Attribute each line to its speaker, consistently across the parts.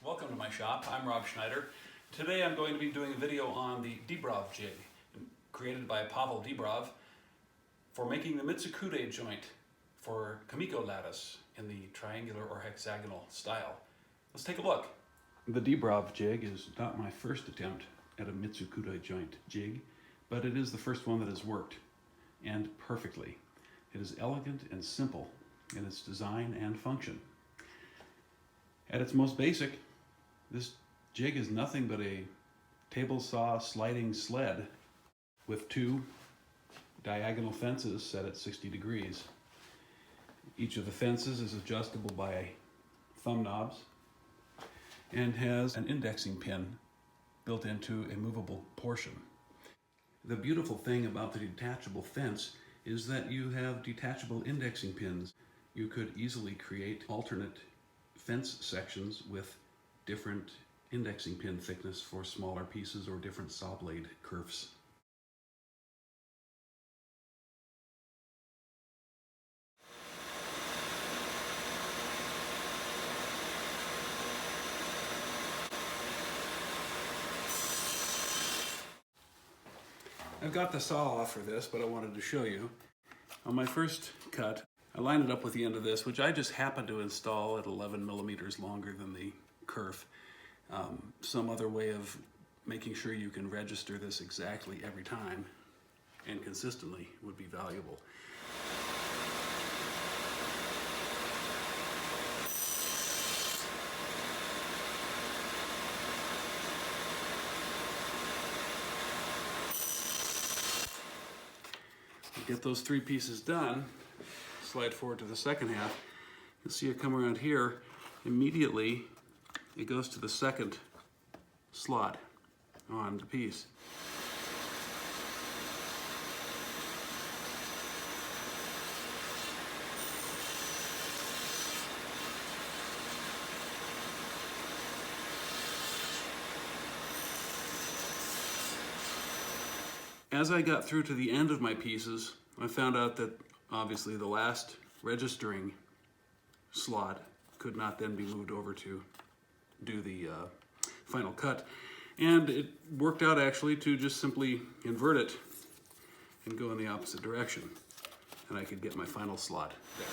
Speaker 1: Welcome to my shop. I'm Rob Schneider. Today I'm going to be doing a video on the Dibrov Jig, created by Pavel Dibrov for making the Mitsukude joint for Kamiko lattice in the triangular or hexagonal style. Let's take a look. The Dibrov Jig is not my first attempt at a Mitsukude joint jig, but it is the first one that has worked, and perfectly. It is elegant and simple in its design and function. At its most basic, this jig is nothing but a table saw sliding sled with two diagonal fences set at 60 degrees. Each of the fences is adjustable by thumb knobs and has an indexing pin built into a movable portion. The beautiful thing about the detachable fence is that you have detachable indexing pins. You could easily create alternate fence sections with different indexing pin thickness for smaller pieces or different saw blade kerfs. I've got the saw off for this, but I wanted to show you. On my first cut, I lined it up with the end of this, which I just happened to install at 11 millimeters longer than the kerf. Some other way of making sure you can register this exactly every time and consistently would be valuable. Get those three pieces done, slide forward to the second half, you'll see it come around here. Immediately it goes to the second slot on the piece. As I got through to the end of my pieces, I found out that obviously the last registering slot could not then be moved over to do the final cut. And it worked out actually to just simply invert it and go in the opposite direction. And I could get my final slot there.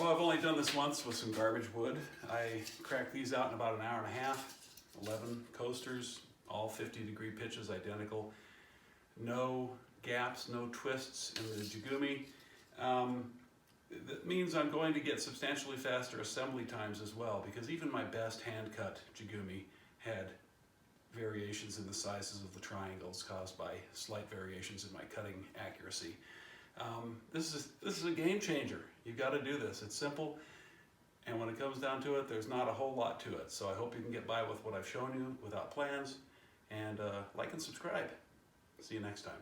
Speaker 1: Although I've only done this once with some garbage wood, I cracked these out in about an hour and a half. 11 coasters, all 50-degree pitches, identical. No gaps, no twists in the jigumi. That means I'm going to get substantially faster assembly times as well, because even my best hand-cut jigumi had variations in the sizes of the triangles caused by slight variations in my cutting accuracy. This is a game changer. You've got to do this. It's simple, and when it comes down to it, there's not a whole lot to it. So I hope you can get by with what I've shown you without plans, and like and subscribe. See you next time.